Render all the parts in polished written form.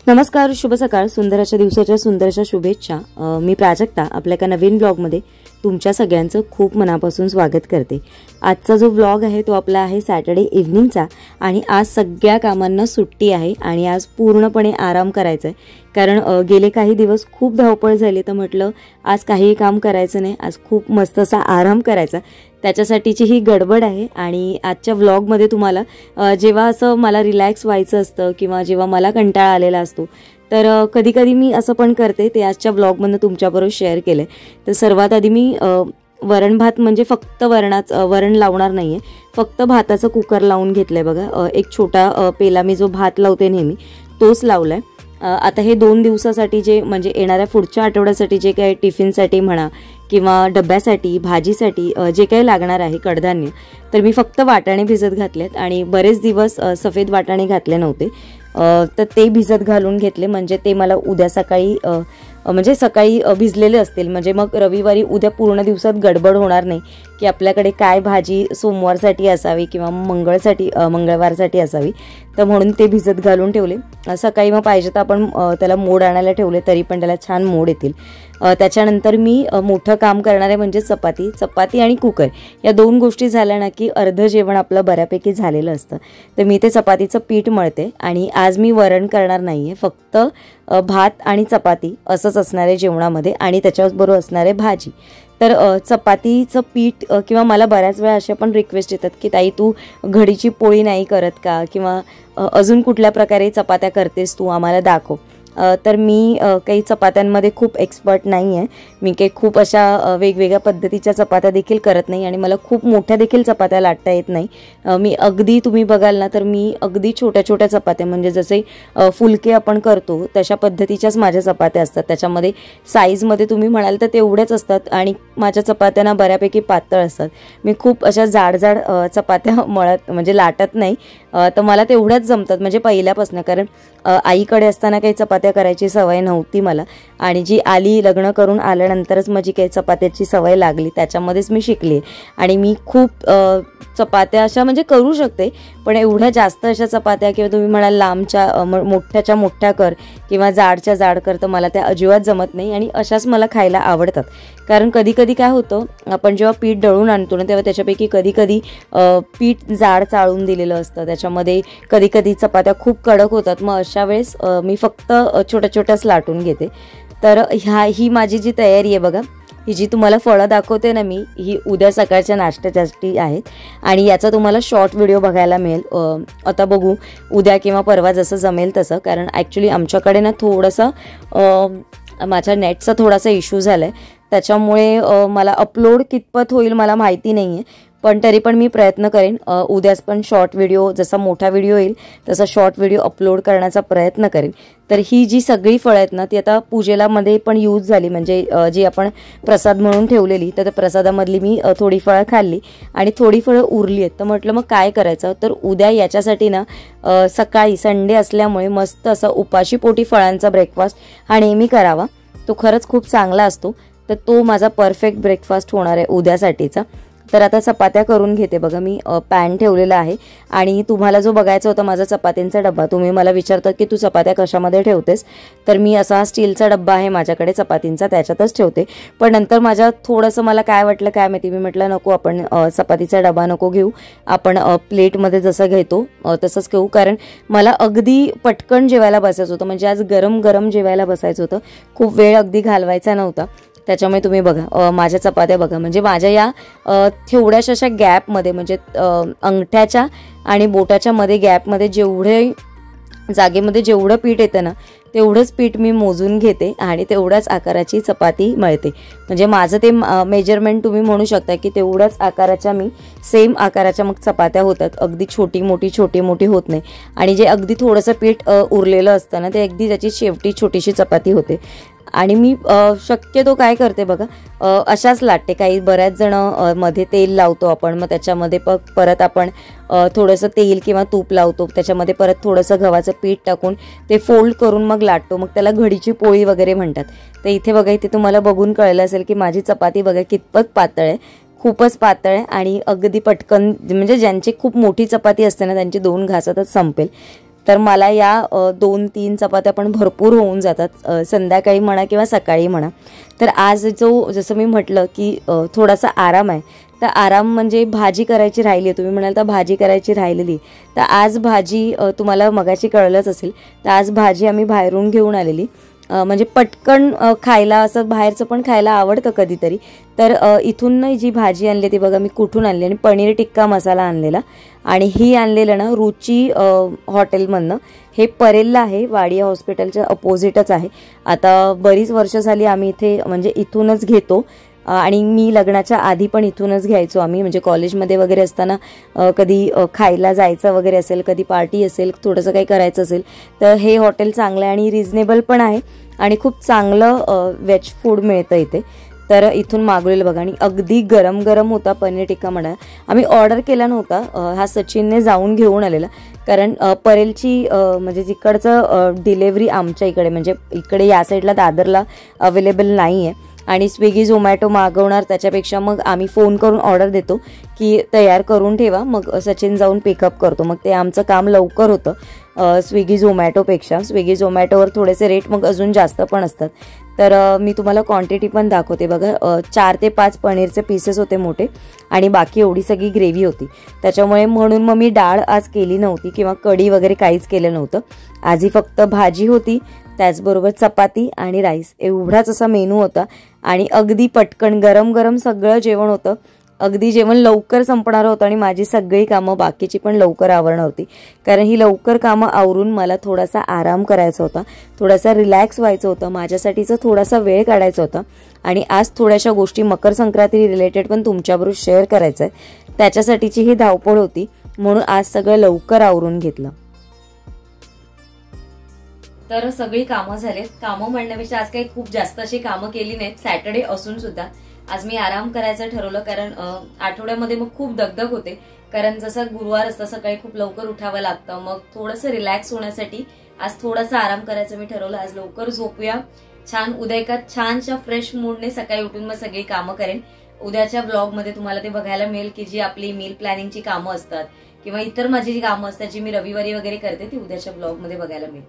नमस्कार, शुभ सकाळ. सुंदर दिवसाच्या सुंदरशा शुभेच्छा. मी प्राजक्ता आपल्या एका नवीन ब्लॉगमध्ये तुमच्या सगळ्यांचं खूप मनापासून स्वागत करते. आजचा जो व्लॉग आहे तो आपला आहे सॅटर्डे इव्हनिंगचा आणि आज सगळ्या कामांना सुट्टी आहे आणि आज पूर्णपणे आराम करायचा आहे. कारण गेले काही दिवस खूप धावपळ झाली, तर म्हटलं आज काही काम करायचं नाही, आज खूप मस्त असा आराम करायचा. त्याच्यासाठीची ही गडबड आहे. आणि आजच्या व्लॉगमध्ये तुम्हाला जेव्हा असं मला रिलॅक्स व्हायचं असतं किंवा जेव्हा मला कंटाळा आलेला असतो तर कधी कधी मी असं पण करते, ते आजच्या व्लॉगमधनं तुमच्याबरोबर शेअर केलं आहे. तर सर्वात आधी मी वरण भात म्हणजे फक्त वरण लावणार नाही आहे, फक्त भाताचं कुकर लावून घेतलं आहे बघा. एक छोटा पेला मी जो भात लावते नेहमी तोच लावला आहे. आता हे 2 दिवसासाठी जे म्हणजे येणाऱ्या पुढच्या आठवड्यासाठी जे काही टिफिनसाठी म्हणा किंवा डब्यासाठी भाजीसाठी जे काही लागणार आहे कडधान्य, तर मी फक्त वाटाणे भिजत घातलेत आणि बरेच दिवस सफेद वाटाणे घातले नव्हते, तर ते भिजत घालून घेतले. म्हणजे ते मला उद्या सकाळी सकाळी भिजलेले असतील, म्हणजे मग रविवारी उद्या पूर्ण दिवसात गडबड होणार नाही की आपल्याकडे काय भाजी सोमवारसाठी असावी किंवा मंगळवारसाठी असावी. तर म्हणून ते भिजत घालून ठेवले. सकाळी मग पाहिजे तर आपण त्याला मोड आणायला ठेवले तरी पण त्याला छान मोड येतील. त्याच्यानंतर मी मोठं काम करणार आहे म्हणजे चपाती आणि कुकर या 2 गोष्टी झाल्या ना की अर्ध जेवण आपलं बऱ्यापैकी झालेलं असतं. तर मी ते चपातीचं पीठ मळते आणि आज मी वरण करणार नाही आहे, फक्त भात आणि चपाती असंच असणार आहे जेवणामध्ये आणि त्याच्याबरोबर असणार आहे भाजी. तर चपातीचं पीठ किंवा मला बऱ्याच वेळा अशा पण रिक्वेस्ट येतात की ताई तू घडीची पोळी नाही करत का, किंवा अजून कुठल्या प्रकारे चपात्या करतेस तू, आम्हाला दाखव. तर मी काही चपात्यांमध्ये खूप एक्सपर्ट नाही आहे. मी काही खूप अशा वेगवेगळ्या पद्धतीच्या चपात्या देखील करत नाही आणि मला खूप मोठ्या देखील चपात्या लाटता येत नाही. मी अगदी तुम्ही बघाल ना तर मी अगदी छोट्या छोट्या चपात्या म्हणजे जसे फुलके आपण करतो तशा पद्धतीच्याच माझ्या चपात्या असतात. त्याच्यामध्ये साईजमध्ये तुम्ही म्हणाल तर तेवढ्याच असतात आणि माझ्या चपात्यांना बऱ्यापैकी पातळ असतात. मी खूप अशा जाड म्हणजे लाटत नाही. तर मला तेवढ्याच जमतात म्हणजे पहिल्यापासून, कारण आईकडे असताना काही चपात्या करायची सवय नव्हती मला आणि जी आली लग्न करून आल्यानंतरच माझी काही चपात्याची सवय लागली, त्याच्यामध्येच मी शिकली. आणि मी खूप चपात्या अशा म्हणजे करू शकते, पण एवढ्या जास्त अशा चपात्या किंवा तुम्ही म्हणाल लांबच्या मोठ्याच्या मोठ्या कर किंवा जाडच्या जाड कर, तर मला त्या अजिबात जमत नाही आणि अशाच मला खायला आवडतात. कारण कधी कधी काय होतं, आपण जेव्हा पीठ दळून आणतो ना तेव्हा त्याच्यापैकी कधी कधी पीठ जाड चाळून दिलेलं असतं, त्याच्यामध्ये कधी कधी चपात्या खूप कडक होतात. मग अशा वेळेस मी फक्त छोट्या छोट्याच लाटून घेते. तर ही माझी जी तयारी आहे बघा, ही जी तुम्हाला फळं दाखवते ना मी, ही उद्या सकाळच्या नाश्त्यासाठी आहेत आणि याचा तुम्हाला शॉर्ट व्हिडिओ बघायला मिळेल. आता बघू उद्या किंवा परवा जसं जमेल तसं, कारण ॲक्च्युली आमच्याकडे ना थोडंसं माझ्या नेटचा थोडासा इश्यू झाला आहे, त्याच्यामुळे मला अपलोड कितपत होईल मला माहिती नाही आहे, पण तरी पण मी प्रयत्न करेन उद्याच पण शॉर्ट व्हिडिओ, जसा मोठा व्हिडिओ येईल तसा शॉर्ट व्हिडिओ अपलोड करण्याचा प्रयत्न करेन. तर ही जी सगळी फळं आहेत ना ती आता पूजेला मध्ये पण यूज झाली, म्हणजे जी आपण प्रसाद म्हणून ठेवलेली, तर त्या प्रसादामधली मी थोडी फळं खाल्ली आणि थोडी फळं उरली आहेत. तर म्हटलं मग काय करायचं, तर उद्या याच्यासाठी ना सकाळी संडे असल्यामुळे मस्त असा उपाशी पोटी फळांचा ब्रेकफास्ट हा नेहमी करावा, तो खरंच खूप चांगला असतो. तर तो माझा परफेक्ट ब्रेकफास्ट होणार आहे उद्यासाठीचा. तर आता चपात्या करून घेते बघा. मी पॅन ठेवलेला आहे आणि तुम्हाला जो बघायचा होता माझा चपात्यांचा डब्बा, तुम्ही मला विचारतात की तू चपात्या कशामध्ये ठेवतेस, तर मी असा स्टीलचा डब्बा आहे माझ्याकडे चपातींचा, त्याच्यातच ठेवते. पण नंतर माझ्या थोडंसं मला काय वाटलं काय माहिती, मी म्हटलं नको आपण चपातीचा डबा नको घेऊ, आपण प्लेटमध्ये जसं घेतो तसंच घेऊ. कारण मला अगदी पटकन जेवायला बसायचं होतं, म्हणजे आज गरम गरम जेवायला बसायचं होतं, खूप वेळ अगदी घालवायचा नव्हता. त्याच्यामुळे तुम्ही बघा माझ्या चपात्या बघा, म्हणजे माझ्या या थोड्याशा अशा गॅपमध्ये, म्हणजे अंगठ्याच्या आणि बोटाच्या मध्ये गॅपमध्ये जागेमध्ये जेवढं पीठ येतं ना तेवढंच पीठ मी मोजून घेते आणि तेवढ्याच आकाराची चपाती मळते. म्हणजे माझं ते मेजरमेंट तुम्ही म्हणू शकता की तेवढ्याच आकाराच्या मी सेम आकाराच्या मग चपात्या होतात, अगदी छोटी मोठी होत नाही. आणि जे अगदी थोडंसं पीठ उरलेलं असतं ना ते अगदी त्याची शेवटी छोटीशी चपाती होते. आणि मी शक्यतो काय करते बघा, अशाच लाटते. काही बऱ्याच जण मध्ये तेल लावतो आपण, मग त्याच्यामध्ये परत आपण थोडंसं तेल किंवा तूप लावतो, त्याच्यामध्ये परत थोडंसं गव्हाचं पीठ टाकून ते फोल्ड करून मग लाटतो, मग त्याला घडीची पोळी वगैरे म्हणतात. तर इथे बघा, इथे तुम्हाला बघून कळलं असेल की माझी चपाती बघा कितपत पातळ आहे, खूपच पातळ आहे आणि अगदी पटकन, म्हणजे ज्यांची खूप मोठी चपाती असते ना त्यांची 2 घासातच संपेल. तर मला या 2-3 चपात्या पण भरपूर होऊन जातात, संध्याकाळी म्हणा किंवा सकाळी म्हणा. तर आज जसं मी म्हटलं की थोडासा आराम आहे, तर आराम म्हणजे भाजी करायची राहिली आहे. तुम्ही म्हणाल तर भाजी करायची राहिलेली, तर आज भाजी तुम्हाला मगाशी कळलंच असेल, तर आज भाजी आम्ही बाहेरून घेऊन आलेली. म्हणजे पटकन खायला, असं बाहेरचं पण खायला आवडतं कधीतरी. तर इथून जी भाजी आणली ती बघा मी कुठून आणली, आणि पनीर टिक्का मसाला आणलेला. आणि ही आणलेलं ना रुची हॉटेलमधनं. हे परेलला आहे, वाडिया हॉस्पिटलच्या अपोजिटच आहे. आता बरीच वर्ष झाली आम्ही इथे म्हणजे इथूनच घेतो, आणि मी लग्नाच्या आधी पण इथूनच घ्यायचो आम्ही. म्हणजे कॉलेजमध्ये वगैरे असताना कधी खायला जायचं वगैरे असेल, कधी पार्टी असेल, थोडंसं काही करायचं असेल, तर हे हॉटेल चांगलं आहे आणि रिझनेबल पण आहे, आणि खूप चांगलं व्हेज फूड मिळतं इथे. तर इथून मागवलेलं बघा, आणि अगदी गरम गरम होता पनीर टिक्का म्हणा. आम्ही ऑर्डर केला नव्हता, हा सचिनने जाऊन घेऊन आलेला. कारण परेलची म्हणजे तिकडचं डिलेव्हरी आमच्या इकडे म्हणजे इकडे या साईडला दादरला अवेलेबल नाही आहे. आणि स्विगी झोमॅटो मागवणार त्याच्यापेक्षा मग आम्ही फोन करून ऑर्डर देतो की तयार करून ठेवा, मग सचिन जाऊन पिकअप करतो. मग ते आमचं काम लवकर होतं स्विगी झोमॅटोपेक्षा. स्विगी झोमॅटोवर थोडेसे रेट मग अजून जास्त पण असतात. तर मी तुम्हाला क्वांटिटी पण दाखवते बघा. 4 ते 5 पनीरचे पीसेस होते मोठे, आणि बाकी एवढी सगळी ग्रेव्ही होती. त्याच्यामुळे म्हणून मग मी डाळ आज केली नव्हती किंवा कढी वगैरे काहीच केलं नव्हतं. आजही फक्त भाजी होती, त्याचबरोबर चपाती आणि राईस, एवढाच असा मेनू होता. आणि अगदी पटकन गरम गरम सगळं जेवण होतं. अगदी जेवण लवकर संपणारं होतं, आणि माझी सगळी कामं बाकीची पण लवकर आवरणं होती. कारण ही लवकर कामं आवरून मला थोडासा आराम करायचा होता, थोडासा रिलॅक्स व्हायचं होतं, माझ्यासाठीचा थोडासा वेळ काढायचा होता. आणि आज थोड्याशा गोष्टी मकर संक्रांती रिलेटेड पण तुमच्याबरोबर शेअर करायचं आहे, त्याच्यासाठीची ही धावपळ होती. म्हणून आज सगळं लवकर आवरून घेतलं. तर सगळी कामं झालेत. कामं म्हणण्यापेक्षा आज काही खूप जास्त अशी कामं केली नाहीत. सॅटर्डे असून सुद्धा आज मी आराम करायचं ठरवलं, कारण आठवड्यामध्ये मग खूप दगदग होते. कारण जसं गुरुवार असतं सकाळी खूप लवकर उठावं लागतं, मग थोडंसं रिलॅक्स होण्यासाठी आज थोडासा आराम करायचं मी ठरवलं. आज लवकर झोपूया, छान उद्या एका छानशा फ्रेश मूडने सकाळी उठून मग सगळी कामं करेन. उद्याच्या ब्लॉगमध्ये तुम्हाला ते बघायला मिळेल की जी आपली मील प्लॅनिंगची कामं असतात किंवा इतर माझी जी कामं असतात जी मी रविवारी वगैरे करते ती उद्याच्या ब्लॉगमध्ये बघायला मिळेल.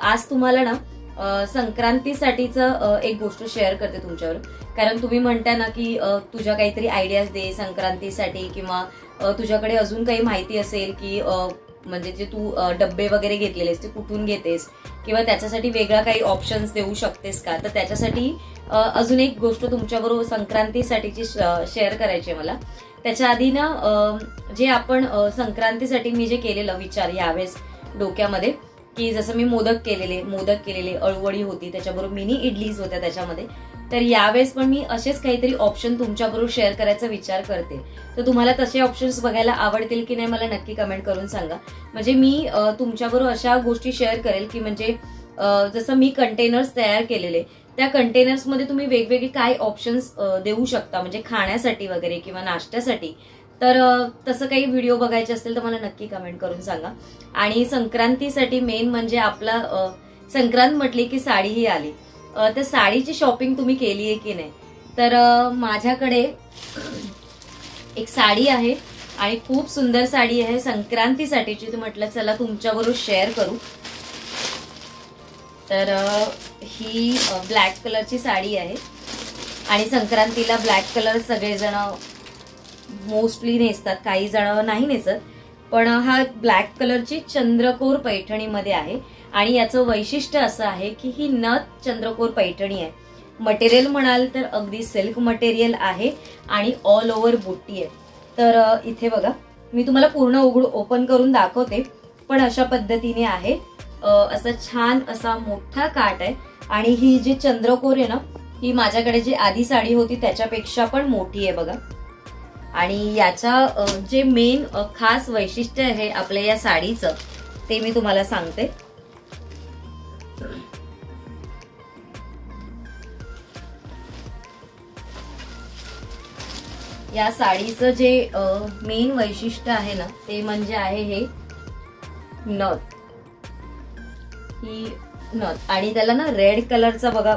आज तुम्हाला ना संक्रांतीसाठीचं एक गोष्ट शेअर करते तुमच्यावर. कारण तुम्ही म्हणता ना की तुझ्या काहीतरी आयडियाज दे संक्रांतीसाठी, किंवा तुझ्याकडे अजून काही माहिती असेल की म्हणजे जे तू डब्बे वगैरे घेतलेलेस ते कुठून घेतेस, किंवा त्याच्यासाठी वेगळा काही ऑप्शन्स देऊ शकतेस का. तर त्याच्यासाठी अजून एक गोष्ट तुमच्याबरोबर संक्रांतीसाठीची शेअर करायची आहे मला. त्याच्या आधी ना जे आपण संक्रांतीसाठी मी जे केलेलं विचार यावेळेस डोक्यामध्ये, की जसं मी मोदक केलेले, अळवडी होती, त्याच्याबरोबर मिनी इडलीज होत्या त्याच्यामध्ये. तर यावेळेस पण मी असेच काहीतरी ऑप्शन तुमच्याबरोबर शेअर करायचा विचार करते. तर तुम्हाला तसे ऑप्शन्स बघायला आवडतील की नाही मला नक्की कमेंट करून सांगा. म्हणजे मी तुमच्याबरोबर अशा गोष्टी शेअर करेल की म्हणजे जसं मी कंटेनर्स तयार केलेले, त्या कंटेनर्समध्ये तुम्ही वेगवेगळे काय ऑप्शन्स देऊ शकता, म्हणजे खाण्यासाठी वगैरे किंवा नाश्त्यासाठी. तर तसं काही व्हिडिओ बघायचे असतील तर मला नक्की कमेंट करून सांगा. आणि संक्रांतीसाठी मेन म्हणजे आपला संक्रांत म्हटली की साडीही आली. तर साडीची शॉपिंग तुम्ही केली आहे की नाही. तर माझ्याकडे एक साडी आहे आणि खूप सुंदर साडी आहे संक्रांतीसाठीची. तर म्हटलं चला तुमच्याबरोबर शेअर करू. तर ही ब्लॅक कलरची साडी आहे, आणि संक्रांतीला ब्लॅक कलर सगळेजण मोस्टली नेसतात, काही जण नाही नेसत. पण हा ब्लॅक कलरची चंद्रकोर पैठणीमध्ये आहे, आणि याचं वैशिष्ट्य असं आहे की ही नथ चंद्रकोर पैठणी आहे. मटेरियल म्हणाल तर अगदी सिल्क मटेरियल आहे आणि ऑल ओव्हर बुट्टी आहे. तर इथे बघा मी तुम्हाला पूर्ण ओपन करून दाखवते, पण अशा पद्धतीने आहे. असं छान असा मोठा काट आहे, आणि ही जी चंद्रकोर आहे ना ही माझ्याकडे जी आधी साडी होती त्याच्यापेक्षा पण मोठी आहे बघा. आणि याचा जे मेन खास वैशिष्ट्य आहे आपल्या या साडीचं ते मी तुम्हाला सांगते. या साडीचं जे मेन वैशिष्ट्य आहे ना ते म्हणजे आहे हे नथ. ही नथ, आणि त्याला ना रेड कलरचा बघा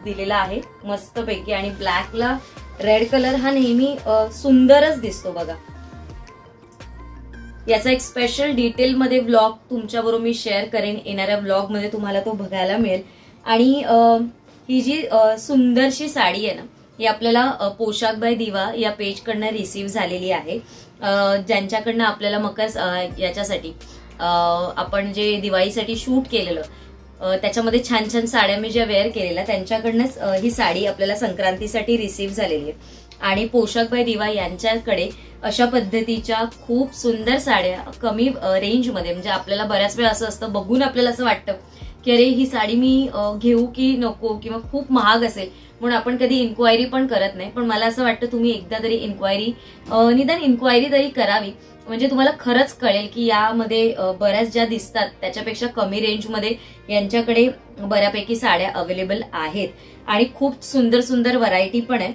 दिलेला आहे मस्तपैकी, आणि ब्लॅकला रेड कलर हा नेहमी सुंदरच दिसतो बघा. याचा एक स्पेशल डिटेलमध्ये व्लॉग तुमच्याबरोबर मी शेअर करेन. येणाऱ्या व्लॉगमध्ये तुम्हाला तो बघायला मिळेल. आणि ही जी सुंदरशी साडी आहे ना, ही आपल्याला पोशाख बाय दिवा या पेजकडनं रिसीव्ह झालेली आहे. ज्यांच्याकडनं आपल्याला याच्यासाठी आपण जे दिवाळीसाठी शूट केलेलं त्याच्यामध्ये छान छान साड्या मी ज्या वेअर केलेल्या त्यांच्याकडनंच ही साडी आपल्याला संक्रांतीसाठी रिसीव्ह झालेली आहे. आणि पोशाख बाय दिवा यांच्याकडे अशा पद्धतीच्या खूप सुंदर साड्या कमी रेंजमध्ये, म्हणजे आपल्याला बऱ्याच वेळा असं असतं, बघून आपल्याला असं वाटतं की अरे ही साडी मी घेऊ की नको, किंवा खूप महाग असेल म्हणून आपण कधी इन्क्वायरी पण करत नाही. पण मला असं वाटतं तुम्ही एकदा तरी निदान इन्क्वायरी तरी करावी, म्हणजे तुम्हाला खरंच कळेल की यामध्ये बऱ्याच ज्या दिसतात त्याच्यापेक्षा कमी रेंजमध्ये यांच्याकडे बऱ्यापैकी साड्या अवेलेबल आहेत. आणि खूप सुंदर सुंदर व्हरायटी पण आहे.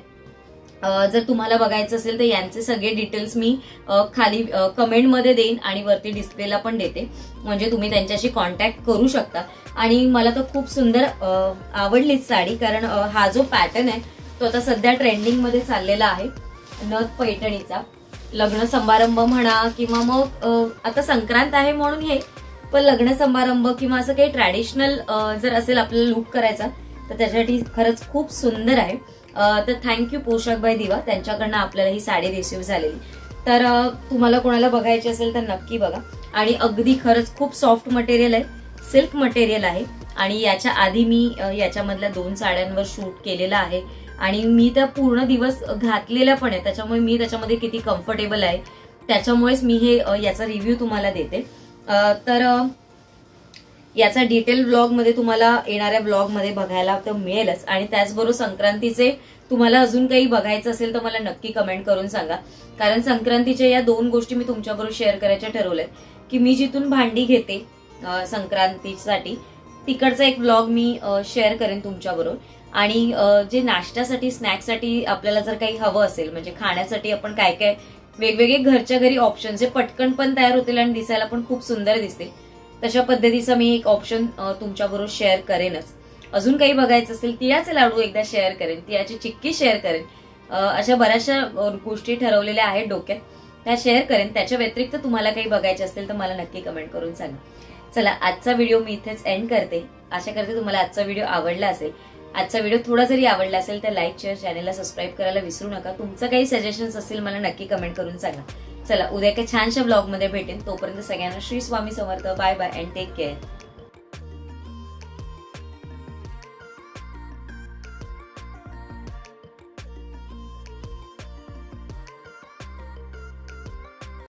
जर तुम्हाला बघायचं असेल तर यांचे सगळे डिटेल्स मी खाली कमेंटमध्ये देईन आणि वरती डिस्प्लेला पण देते, म्हणजे तुम्ही त्यांच्याशी कॉन्टॅक्ट करू शकता. आणि मला तर खूप सुंदर आवडलीच साडी, कारण हा जो पॅटर्न आहे तो आता सध्या ट्रेंडिंगमध्ये चाललेला आहे. नथ पैठणीचा लग्न समारंभ म्हणा, किंवा मग आता संक्रांत आहे म्हणून हे, पण लग्न समारंभ किंवा असं काही ट्रॅडिशनल जर असेल आपल्याला लुक करायचा तर त्याच्यासाठी खरंच खूप सुंदर आहे. तर थँक्यू पोशाख बाय दिवा, त्यांच्याकडनं आपल्याला ही साडी रिसीव्ह झालेली. तर तुम्हाला कोणाला बघायची असेल तर नक्की बघा. आणि अगदी खरंच खूप सॉफ्ट मटेरियल आहे, सिल्क मटेरियल आहे. आणि याच्या आधी मी याच्यामधल्या 2 साड्यांवर शूट केलेला आहे आणि मी त्या पूर्ण दिवस घातलेल्या पण आहे, त्याच्यामुळे मी त्याच्यामध्ये किती कम्फर्टेबल आहे त्याच्यामुळेच मी हे याचा रिव्ह्यू तुम्हाला देते. तर याचा डिटेल व्लॉग मध्ये तुम्हाला येणाऱ्या व्लॉग मध्ये बघायला तर मिळेलच. आणि त्याचबरोबर संक्रांतीचे तुम्हाला अजून काही बघायचं असेल तर मला नक्की कमेंट करून सांगा, कारण संक्रांतीच्या या 2 गोष्टी मी तुमच्याबरोबर शेअर करायच्या ठरवल्यात. की मी जिथून भांडी घेते संक्रांतीसाठी तिकडचा एक व्लॉग मी शेअर करेन तुमच्याबरोबर. आणि जे नाश्त्यासाठी स्नॅक्ससाठी आपल्याला जर काही हवं असेल, म्हणजे खाण्यासाठी आपण काय काय वेगवेगळे घरच्या घरी ऑप्शन जे पटकन पण तयार होतील आणि दिसायला पण खूप सुंदर दिसतील, तशा पद्धतीचा मी एक ऑप्शन तुमच्याबरोबर शेअर करेनच. अजून काही बघायचं असेल, तिळाचे लाडू एकदा शेअर करेन, तिळाची चिक्की शेअर करेन. अशा बऱ्याचशा गोष्टी ठरवलेल्या आहेत डोक्यात, त्या शेअर करेन. त्याच्या व्यतिरिक्त तुम्हाला काही बघायचे असतील तर मला नक्की कमेंट करून सांगा. चला, आजचा व्हिडिओ मी इथेच एंड करते. आशा करते तुम्हाला आजचा व्हिडिओ आवडला असेल. आजचा व्हिडिओ थोडा जरी आवडला असेल तर लाईक, शेअर, चॅनलला सबस्क्राईब करायला विसरू नका. तुमचं काही सजेशन्स असतील मला नक्की कमेंट करून सांगा. चला, उद्या एका छानशा ब्लॉग मध्ये भेटेन. तोपर्यंत सगळ्यांना Shri Swami Samarth. Bye bye and take care.